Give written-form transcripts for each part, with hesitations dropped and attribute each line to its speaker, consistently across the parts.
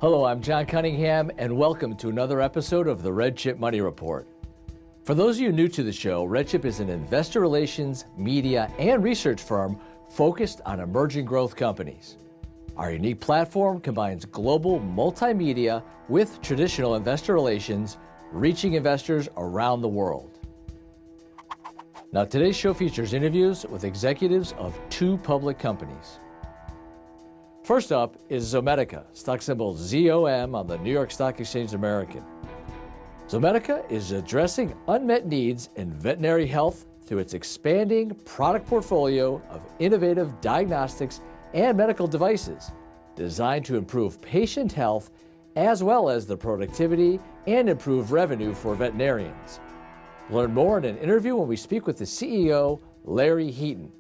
Speaker 1: Hello, I'm John Cunningham, and welcome to another episode of the RedChip Money Report. For those of you new to the show, RedChip is an investor relations, media, and research firm focused on emerging growth companies. Our unique platform combines global multimedia with traditional investor relations, reaching investors around the world. Now, today's show features interviews with executives of two public companies. First up is Zomedica, stock symbol ZOM on the New York Stock Exchange American. Zomedica is addressing unmet needs in veterinary health through its expanding product portfolio of innovative diagnostics and medical devices designed to improve patient health as well as the productivity and improve revenue for veterinarians. Learn more in an interview when we speak with the CEO, Larry Heaton.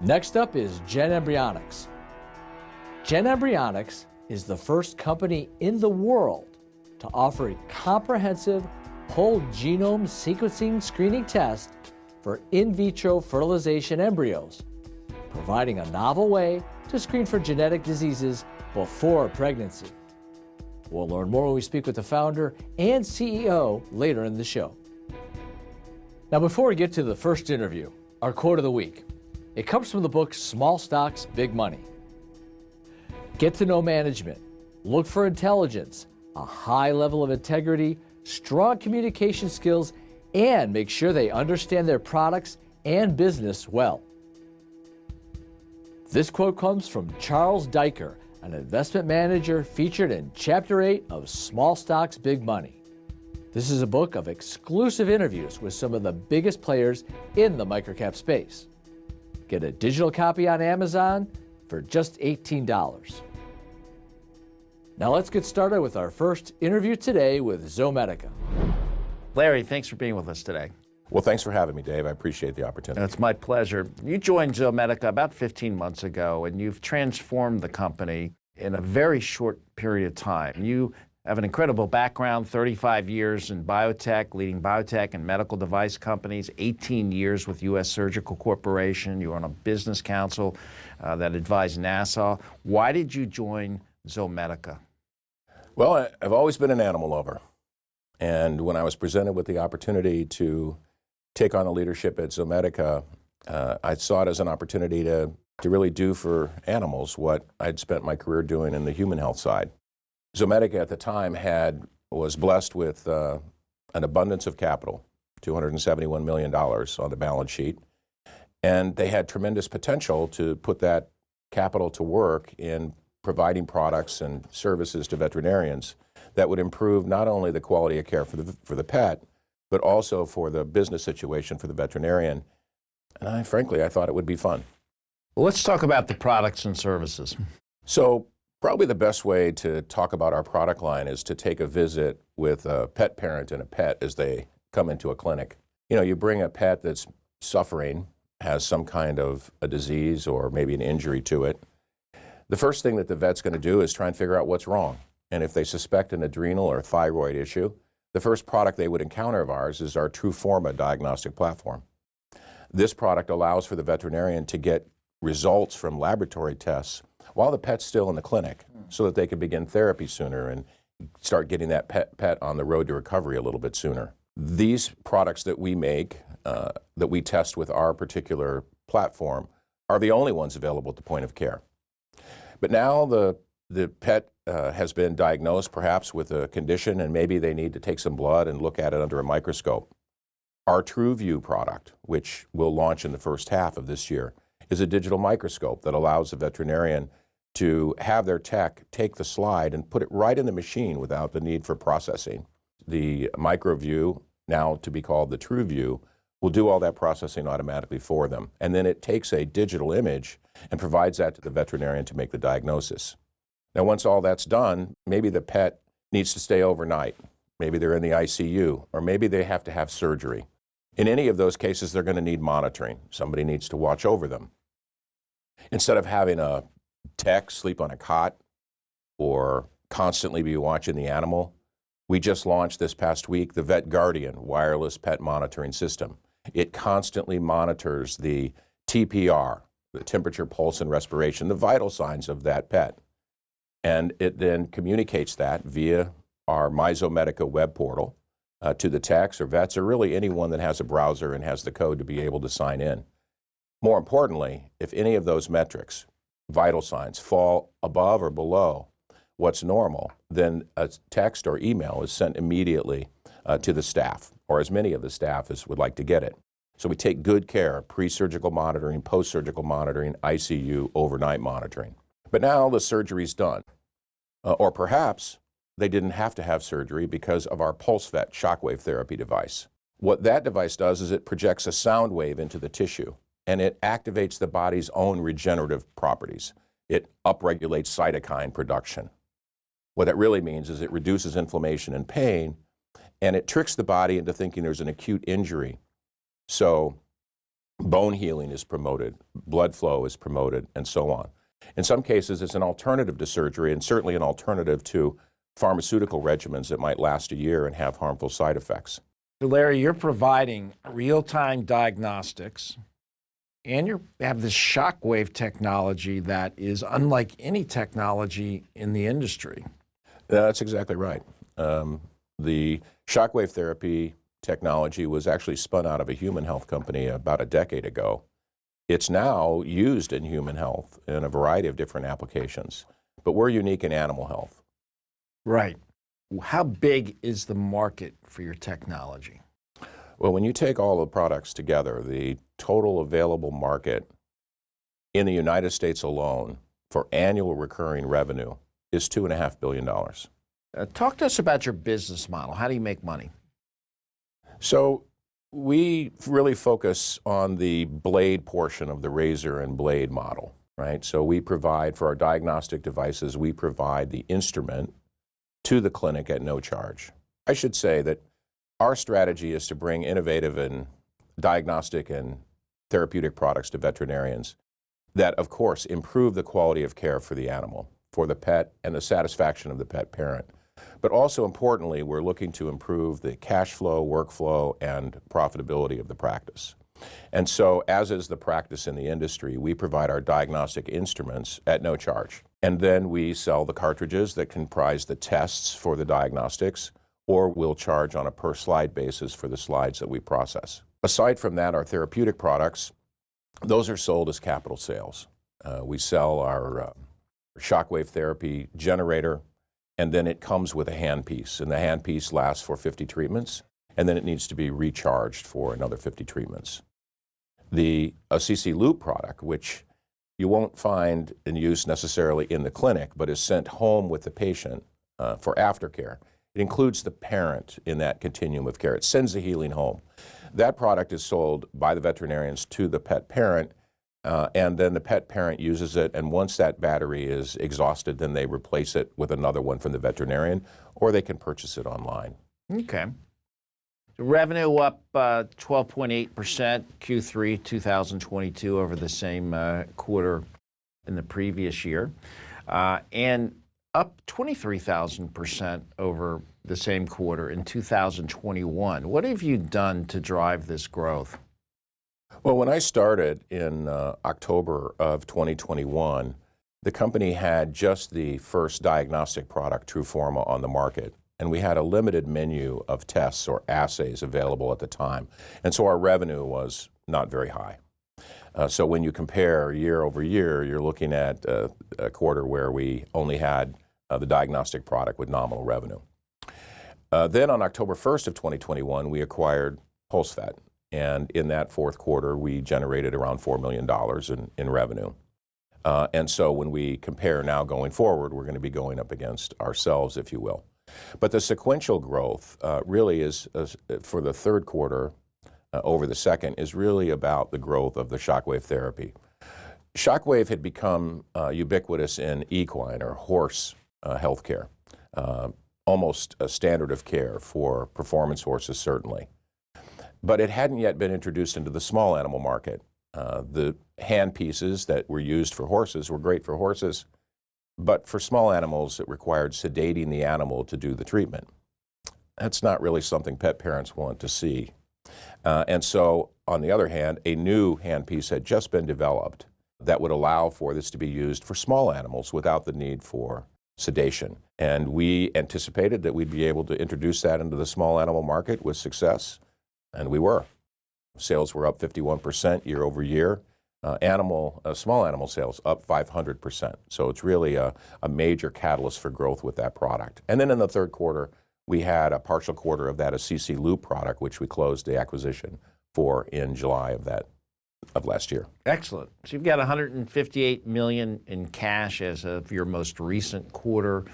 Speaker 1: Next up is GenEmbryomics. GenEmbryomics is the first company in the world to offer a comprehensive whole genome sequencing screening test for in vitro fertilization embryos, providing a novel way to screen for genetic diseases before pregnancy. We'll learn more when we speak with the founder and CEO later in the show. Now, before we get to the first interview, our quote of the week. It comes from the book Small Stocks, Big Money. Get to know management, look for intelligence, a high level of integrity, strong communication skills, and make sure they understand their products and business well. This quote comes from Charles Diker, an investment manager featured in Chapter 8 of Small Stocks, Big Money. This is a book of exclusive interviews with some of the biggest players in the microcap space. Get a digital copy on Amazon for just $18. Now let's get started with our first interview today with Zomedica.
Speaker 2: Larry, thanks for being with us today.
Speaker 3: Well, thanks for having me, Dave. I appreciate the opportunity.
Speaker 2: It's my pleasure. You joined Zomedica about 15 months ago, and you've transformed the company in a very short period of time. You have an incredible background, 35 years in biotech, leading biotech and medical device companies, 18 years with U.S. Surgical Corporation. You were on a business council that advised NASA. Why did you join Zomedica?
Speaker 3: Well, I've always been an animal lover. And when I was presented with the opportunity to take on the leadership at Zomedica, I saw it as an opportunity to really do for animals what I'd spent my career doing in the human health side. Zomedica at the time was blessed with an abundance of capital, $271 million on the balance sheet. And they had tremendous potential to put that capital to work in providing products and services to veterinarians that would improve not only the quality of care for the pet, but also for the business situation for the veterinarian. And frankly, I thought it would be fun.
Speaker 2: Well, let's talk about the products and services.
Speaker 3: So probably the best way to talk about our product line is to take a visit with a pet parent and a pet as they come into a clinic. You know, you bring a pet that's suffering, has some kind of a disease or maybe an injury to it. The first thing that the vet's going to do is try and figure out what's wrong. And if they suspect an adrenal or thyroid issue, the first product they would encounter of ours is our TrueForma diagnostic platform. This product allows for the veterinarian to get results from laboratory tests while the pet's still in the clinic so that they can begin therapy sooner and start getting that pet on the road to recovery a little bit sooner. These products that we make, that we test with our particular platform, are the only ones available at the point of care. But now the pet has been diagnosed perhaps with a condition and maybe they need to take some blood and look at it under a microscope. Our TrueView product, which we'll launch in the first half of this year, is a digital microscope that allows the veterinarian to have their tech take the slide and put it right in the machine without the need for processing. The MicroView, now to be called the TrueView, will do all that processing automatically for them. And then it takes a digital image and provides that to the veterinarian to make the diagnosis. Now, once all that's done, maybe the pet needs to stay overnight. Maybe they're in the ICU, or maybe they have to have surgery. In any of those cases, they're going to need monitoring. Somebody needs to watch over them. Instead of having a tech sleep on a cot or constantly be watching the animal, we just launched this past week the Vet Guardian wireless pet monitoring system. It constantly monitors the TPR, the temperature, pulse, and respiration, the vital signs of that pet. And it then communicates that via our Zomedica web portal to the techs or vets or really anyone that has a browser and has the code to be able to sign in. More importantly, if any of those metrics, vital signs, fall above or below what's normal, then a text or email is sent immediately to the staff, or as many of the staff as would like to get it. So we take good care, pre-surgical monitoring, post-surgical monitoring, ICU, overnight monitoring. But now the surgery's done. Or perhaps they didn't have to have surgery because of our PulseVet shockwave therapy device. What that device does is it projects a sound wave into the tissue, and it activates the body's own regenerative properties. It upregulates cytokine production. What that really means is it reduces inflammation and pain, and it tricks the body into thinking there's an acute injury. So bone healing is promoted, blood flow is promoted, and so on. In some cases, it's an alternative to surgery and certainly an alternative to pharmaceutical regimens that might last a year and have harmful side effects.
Speaker 2: So Larry, you're providing real-time diagnostics, and you have this shockwave technology that is unlike any technology in the industry.
Speaker 3: That's exactly right. The shockwave therapy technology was actually spun out of a human health company about a decade ago. It's now used in human health in a variety of different applications, but we're unique in animal health.
Speaker 2: Right. How big is the market for your technology?
Speaker 3: Well, when you take all the products together, the total available market in the United States alone for annual recurring revenue is $2.5 billion.
Speaker 2: Talk to us about your business model. How do you make money?
Speaker 3: So we really focus on the blade portion of the razor and blade model, right? So we provide, for our diagnostic devices, we provide the instrument to the clinic at no charge. I should say that our strategy is to bring innovative and diagnostic and therapeutic products to veterinarians that, of course, improve the quality of care for the animal, for the pet, and the satisfaction of the pet parent. But also importantly, we're looking to improve the cash flow, workflow, and profitability of the practice. And so, as is the practice in the industry, we provide our diagnostic instruments at no charge. And then we sell the cartridges that comprise the tests for the diagnostics, or we'll charge on a per slide basis for the slides that we process. Aside from that, our therapeutic products, those are sold as capital sales. We sell our shockwave therapy generator, and then it comes with a handpiece, and the handpiece lasts for 50 treatments, and then it needs to be recharged for another 50 treatments. The CC Loop product, which you won't find in use necessarily in the clinic, but is sent home with the patient for aftercare. It includes the parent in that continuum of care. It sends the healing home. That product is sold by the veterinarians to the pet parent, and then the pet parent uses it, and once that battery is exhausted, then they replace it with another one from the veterinarian, or they can purchase it online.
Speaker 2: Okay. Revenue up 12.8% Q3 2022 over the same quarter in the previous year, and up 23,000% over the same quarter in 2021. What have you done to drive this growth?
Speaker 3: Well, when I started in October of 2021, the company had just the first diagnostic product, TRUFORMA, on the market. And we had a limited menu of tests or assays available at the time. And so our revenue was not very high. So when you compare year over year, you're looking at a quarter where we only had the diagnostic product with nominal revenue. Then on October 1st of 2021, we acquired PulseVet. And in that fourth quarter, we generated around $4 million in revenue. And so when we compare now going forward, we're going to be going up against ourselves, if you will. But the sequential growth really is, for the third quarter over the second, is really about the growth of the shockwave therapy. Shockwave had become ubiquitous in equine or horse healthcare, almost a standard of care for performance horses, certainly. But it hadn't yet been introduced into the small animal market. The hand pieces that were used for horses were great for horses, but for small animals, it required sedating the animal to do the treatment. That's not really something pet parents want to see. And so, on the other hand, a new handpiece had just been developed that would allow for this to be used for small animals without the need for sedation. And we anticipated that we'd be able to introduce that into the small animal market with success, and we were. Sales were up 51% year over year. Small animal sales up 500%. So it's really a major catalyst for growth with that product. And then in the third quarter, we had a partial quarter of that CC Loop product, which we closed the acquisition for in July of last year.
Speaker 2: Excellent. So you've got $158 million in cash as of your most recent quarter.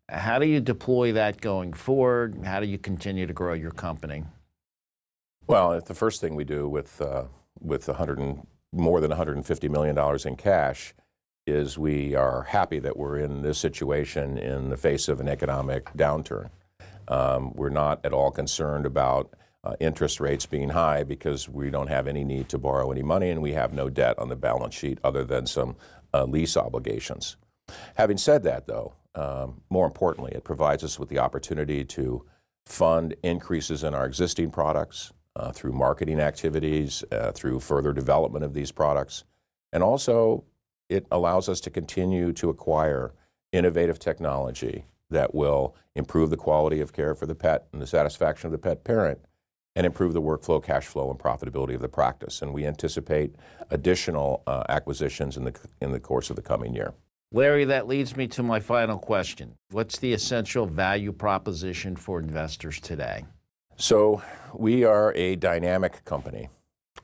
Speaker 2: How do you deploy that going forward? How do you continue to grow your company?
Speaker 3: Well, the first thing we do with more than $150 million in cash is we are happy that we're in this situation in the face of an economic downturn. We're not at all concerned about interest rates being high because we don't have any need to borrow any money and we have no debt on the balance sheet other than some lease obligations. Having said that, though, more importantly, it provides us with the opportunity to fund increases in our existing products through marketing activities, through further development of these products. And also, it allows us to continue to acquire innovative technology that will improve the quality of care for the pet and the satisfaction of the pet parent and improve the workflow, cash flow, and profitability of the practice. And we anticipate additional acquisitions in the course of the coming year.
Speaker 2: Larry, that leads me to my final question. What's the essential value proposition for investors today?
Speaker 3: So we are a dynamic company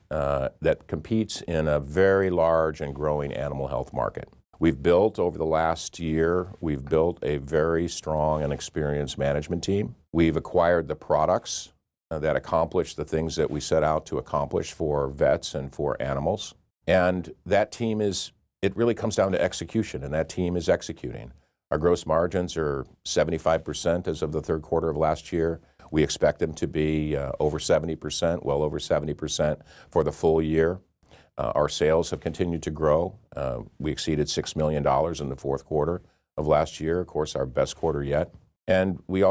Speaker 3: that competes in a very large and growing animal health market. We've built, over the last year, we've built a very strong and experienced management team. We've acquired the products that accomplish the things that we set out to accomplish for vets and for animals. And that team it really comes down to execution, and that team is executing. Our gross margins are 75% as of the third quarter of last year. We expect them to be over 70%, well over 70% for the full year. Our sales have continued to grow. We exceeded $6 million in the fourth quarter of last year, of course, our best quarter yet. And we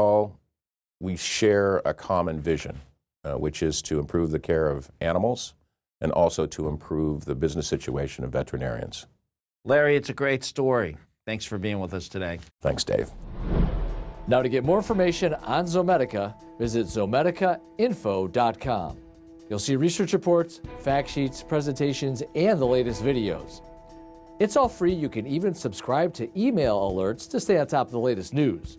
Speaker 3: share a common vision, which is to improve the care of animals and also to improve the business situation of veterinarians.
Speaker 2: Larry, it's a great story. Thanks for being with us today.
Speaker 3: Thanks, Dave.
Speaker 1: Now, to get more information on Zomedica, visit zomedicainfo.com. You'll see research reports, fact sheets, presentations, and the latest videos. It's all free. You can even subscribe to email alerts to stay on top of the latest news.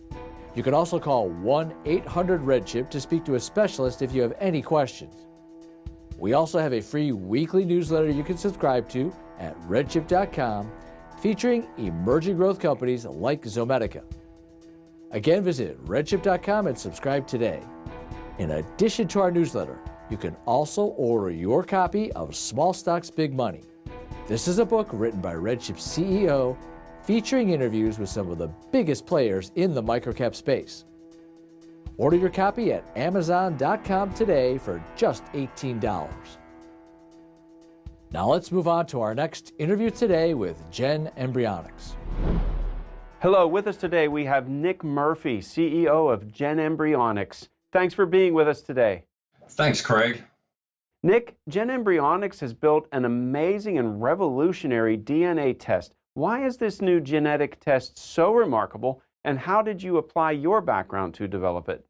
Speaker 1: You can also call 1-800-RedChip to speak to a specialist if you have any questions. We also have a free weekly newsletter you can subscribe to at redchip.com featuring emerging growth companies like Zomedica. Again, visit redchip.com and subscribe today. In addition to our newsletter, you can also order your copy of Small Stocks, Big Money. This is a book written by RedChip's CEO, featuring interviews with some of the biggest players in the microcap space. Order your copy at Amazon.com today for just $18. Now let's move on to our next interview today with GenEmbryomics.
Speaker 4: Hello, with us today we have Nick Murphy, CEO of GenEmbryomics. Thanks for being with us today.
Speaker 5: Thanks, Craig.
Speaker 4: Nick, GenEmbryomics has built an amazing and revolutionary DNA test. Why is this new genetic test so remarkable, and how did you apply your background to develop it?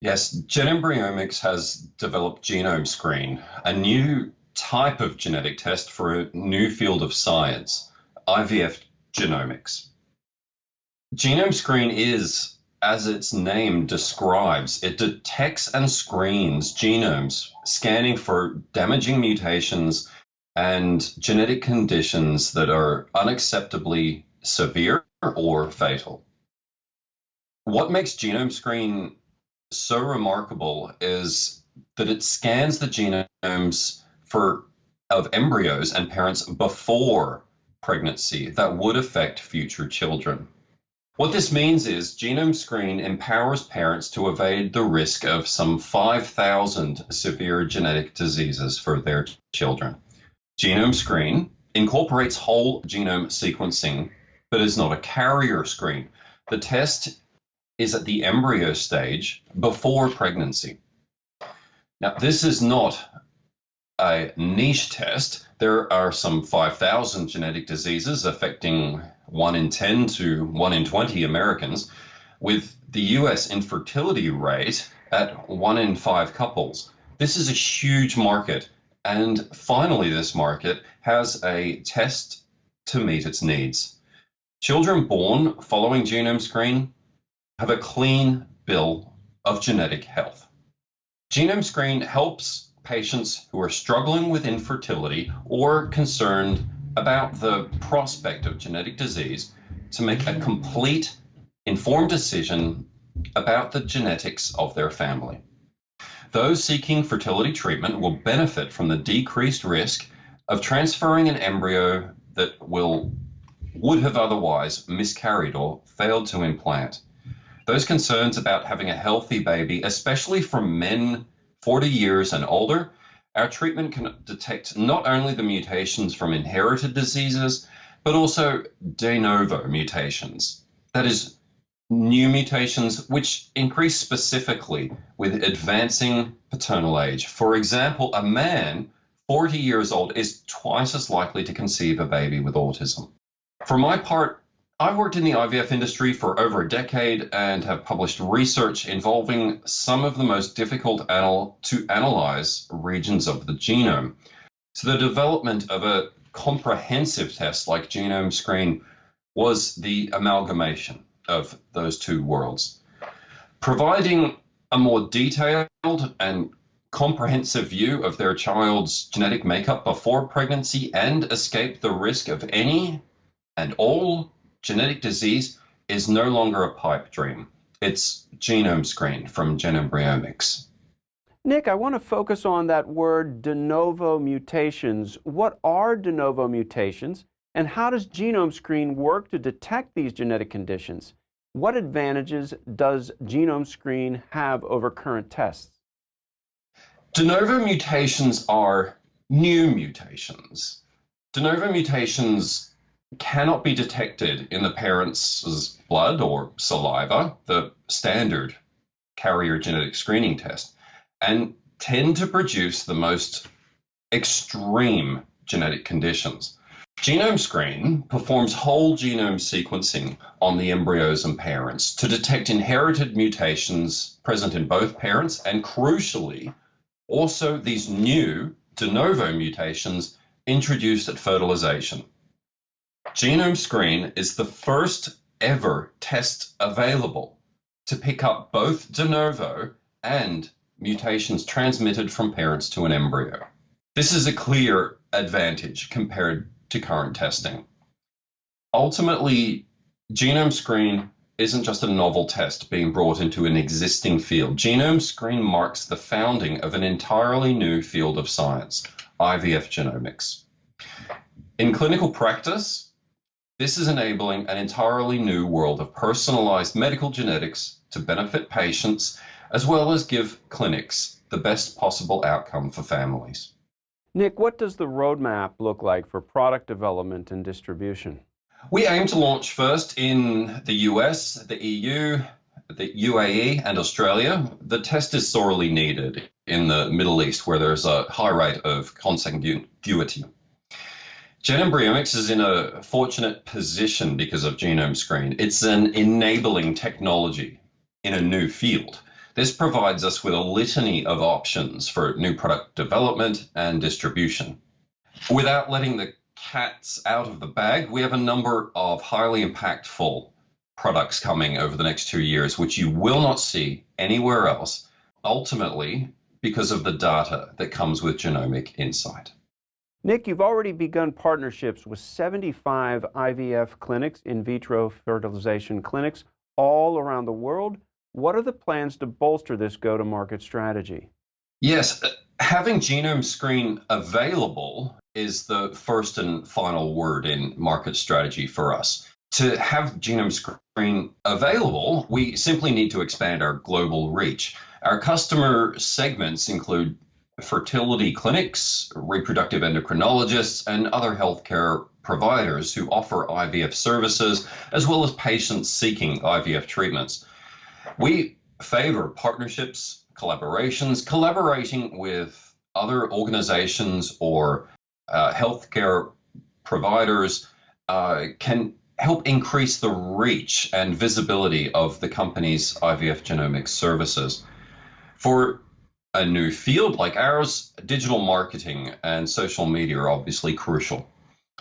Speaker 5: Yes, GenEmbryomics has developed Genome Screen, a new type of genetic test for a new field of science, IVF genomics. Genome Screen is, as its name describes, it detects and screens genomes, scanning for damaging mutations and genetic conditions that are unacceptably severe or fatal. What makes Genome Screen so remarkable is that it scans the genomes of embryos and parents before pregnancy that would affect future children. What this means is Genome Screen empowers parents to evade the risk of some 5,000 severe genetic diseases for their children. Genome Screen incorporates whole genome sequencing, but is not a carrier screen. The test is at the embryo stage before pregnancy. Now, this is not a niche test. There are some 5,000 genetic diseases affecting 1 in 10 to 1 in 20 Americans, with the US infertility rate at 1 in 5 couples. This is a huge market, and finally this market has a test to meet its needs. Children born following genome screen have a clean bill of genetic health. Genome screen helps patients who are struggling with infertility or concerned about the prospect of genetic disease to make a complete, informed decision about the genetics of their family. Those seeking fertility treatment will benefit from the decreased risk of transferring an embryo that would have otherwise miscarried or failed to implant. Those concerns about having a healthy baby, especially from men 40 years and older, our treatment can detect not only the mutations from inherited diseases, but also de novo mutations. That is, new mutations which increase specifically with advancing paternal age. For example, a man 40 years old is twice as likely to conceive a baby with autism. For my part, I've worked in the IVF industry for over a decade and have published research involving some of the most difficult to analyze regions of the genome. So the development of a comprehensive test like Genome Screen was the amalgamation of those two worlds, providing a more detailed and comprehensive view of their child's genetic makeup before pregnancy and escape the risk of any and all genetic disease is no longer a pipe dream. It's Genome Screen from GenEmbryomics.
Speaker 4: Nick, I want to focus on that word de novo mutations. What are de novo mutations, and how does Genome Screen work to detect these genetic conditions? What advantages does Genome Screen have over current tests?
Speaker 5: De novo mutations are new mutations. De novo mutations cannot be detected in the parent's blood or saliva, the standard carrier genetic screening test, and tend to produce the most extreme genetic conditions. Genome Screen performs whole genome sequencing on the embryos and parents to detect inherited mutations present in both parents and, crucially, also these new de novo mutations introduced at fertilization. Genome Screen is the first ever test available to pick up both de novo and mutations transmitted from parents to an embryo. This is a clear advantage compared to current testing. Ultimately, Genome Screen isn't just a novel test being brought into an existing field. Genome Screen marks the founding of an entirely new field of science, IVF genomics. In clinical practice, this is enabling an entirely new world of personalized medical genetics to benefit patients, as well as give clinics the best possible outcome for families.
Speaker 4: Nick, what does the roadmap look like for product development and distribution?
Speaker 5: We aim to launch first in the US, the EU, the UAE, and Australia. The test is sorely needed in the Middle East, where there's a high rate of consanguinity. GenEmbryomics is in a fortunate position because of Genome Screen. It's an enabling technology in a new field. This provides us with a litany of options for new product development and distribution. Without letting the cats out of the bag, we have a number of highly impactful products coming over the next 2 years, which you will not see anywhere else, ultimately because of the data that comes with genomic insight.
Speaker 4: Nick, you've already begun partnerships with 75 IVF clinics, in vitro fertilization clinics, all around the world. What are the plans to bolster this go-to-market strategy?
Speaker 5: Yes, having Genome Screen available is the first and final word in market strategy for us. To have Genome Screen available, we simply need to expand our global reach. Our customer segments include fertility clinics, reproductive endocrinologists, and other healthcare providers who offer IVF services, as well as patients seeking IVF treatments. We favor partnerships, collaborating with other organizations or healthcare providers can help increase the reach and visibility of the company's IVF genomics services. For a new field like ours, digital marketing and social media are obviously crucial.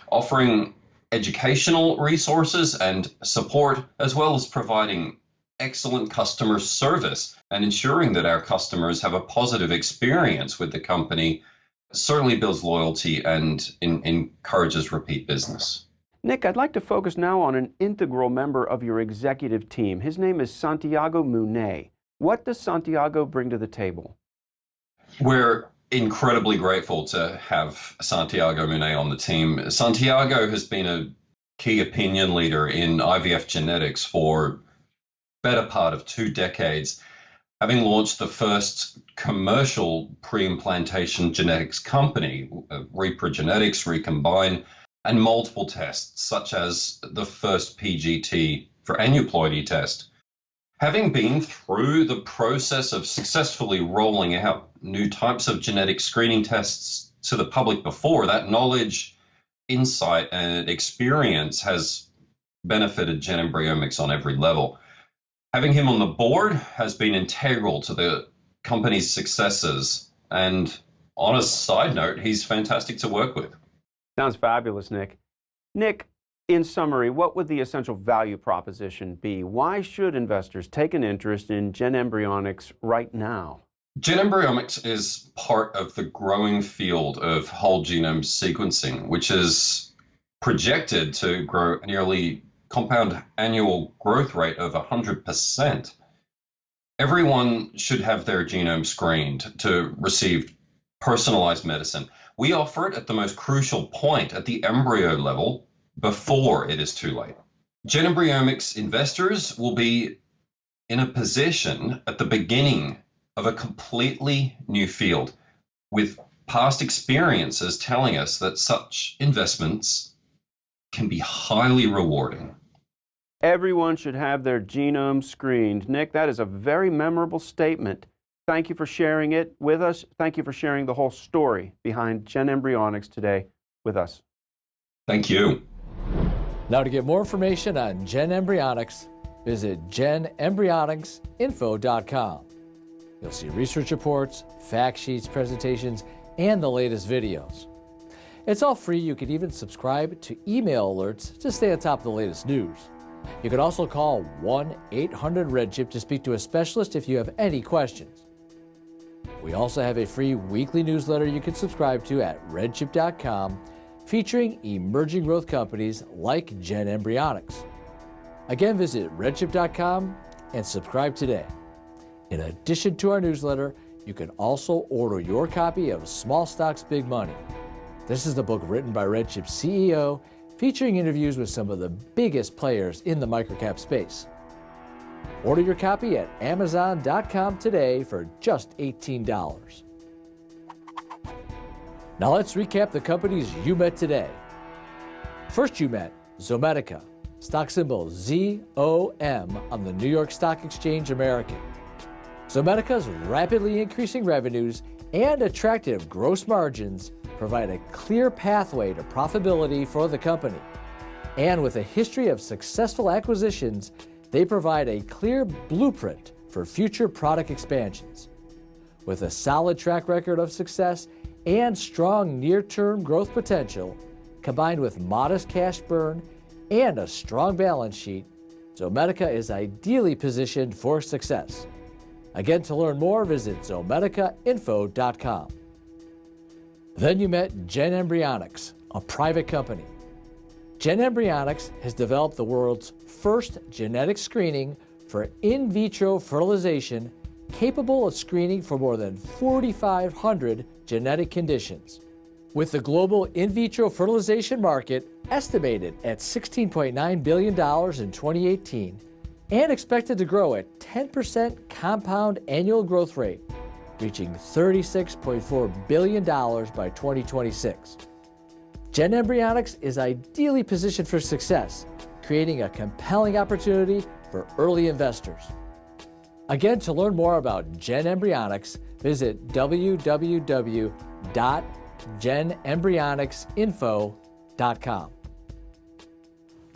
Speaker 5: Offering educational resources and support, as well as providing excellent customer service and ensuring that our customers have a positive experience with the company, certainly builds loyalty and encourages repeat business.
Speaker 4: Nick, I'd like to focus now on an integral member of your executive team. His name is Santiago Munet. What does Santiago bring to the table?
Speaker 5: We're incredibly grateful to have Santiago Munet on the team. Santiago has been a key opinion leader in IVF genetics for better part of 2 decades, having launched the first commercial pre-implantation genetics company, Reprogenetics, Recombine, and multiple tests, such as the first PGT for aneuploidy test. Having been through the process of successfully rolling out new types of genetic screening tests to the public before, that knowledge, insight, and experience has benefited GenEmbryomics on every level. Having him on the board has been integral to the company's successes, and on a side note, he's fantastic to work with.
Speaker 4: Sounds fabulous, Nick. Nick, in summary, what would the essential value proposition be? Why should investors take an interest in GenEmbryomics right now?
Speaker 5: GenEmbryomics is part of the growing field of whole genome sequencing, which is projected to grow nearly compound annual growth rate of 100%. Everyone should have their genome screened to receive personalized medicine. We offer it at the most crucial point, at the embryo level, before it is too late. GenEmbryomics investors will be in a position at the beginning of a completely new field, with past experiences telling us that such investments can be highly rewarding.
Speaker 4: Everyone should have their genome screened. Nick, that is a very memorable statement. Thank you for sharing it with us. Thank you for sharing the whole story behind GenEmbryomics today with us.
Speaker 5: Thank you.
Speaker 1: Now, to get more information on GenEmbryomics, visit GenEmbryonicsinfo.com. You'll see research reports, fact sheets, presentations, and the latest videos. It's all free. You can even subscribe to email alerts to stay on top of the latest news. You can also call 1-800-RedChip to speak to a specialist if you have any questions. We also have a free weekly newsletter you can subscribe to at redchip.com, featuring emerging growth companies like GenEmbryomics. Again, visit redchip.com and subscribe today. In addition to our newsletter, you can also order your copy of Small Stocks, Big Money. This is the book written by RedChip's CEO, featuring interviews with some of the biggest players in the microcap space. Order your copy at Amazon.com today for just $18. Now let's recap the companies you met today. First you met Zomedica, stock symbol ZOM on the New York Stock Exchange American. Zomedica's rapidly increasing revenues and attractive gross margins provide a clear pathway to profitability for the company. And with a history of successful acquisitions, they provide a clear blueprint for future product expansions. With a solid track record of success and strong near-term growth potential, combined with modest cash burn and a strong balance sheet, Zomedica is ideally positioned for success. Again, to learn more, visit zomedicainfo.com. Then you met GenEmbryomics, a private company. GenEmbryomics has developed the world's first genetic screening for in vitro fertilization, capable of screening for more than 4,500 genetic conditions. With the global in vitro fertilization market estimated at $16.9 billion in 2018 and expected to grow at 10% compound annual growth rate, reaching $36.4 billion by 2026. GenEmbryomics is ideally positioned for success, creating a compelling opportunity for early investors. Again, to learn more about GenEmbryomics, visit www.genembryonicsinfo.com.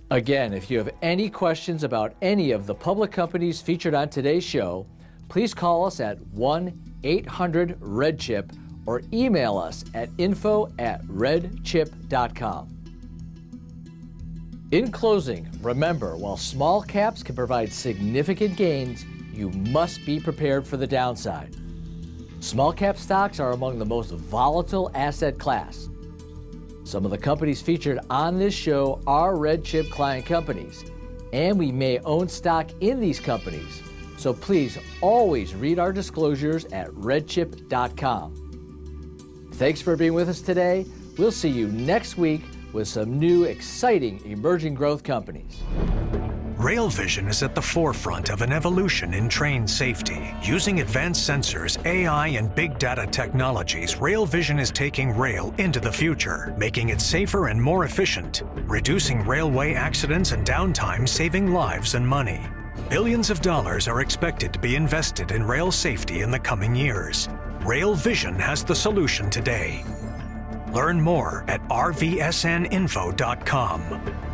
Speaker 1: Again, if you have any questions about any of the public companies featured on today's show, please call us at 1-800-REDCHIP or email us at info@redchip.com. In closing, remember, while small caps can provide significant gains, you must be prepared for the downside. Small cap stocks are among the most volatile asset class. Some of the companies featured on this show are RedChip client companies, and we may own stock in these companies. So please always read our disclosures at redchip.com. Thanks for being with us today. We'll see you next week with some new exciting emerging growth companies.
Speaker 6: Rail vision is at the forefront of an evolution in train safety. Using advanced sensors, AI, and big data technologies, rail vision is taking rail into the future, making it safer and more efficient, reducing railway accidents and downtime, saving lives and money. Billions of dollars are expected to be invested in rail safety in the coming years. Rail Vision has the solution today. Learn more at rvsninfo.com.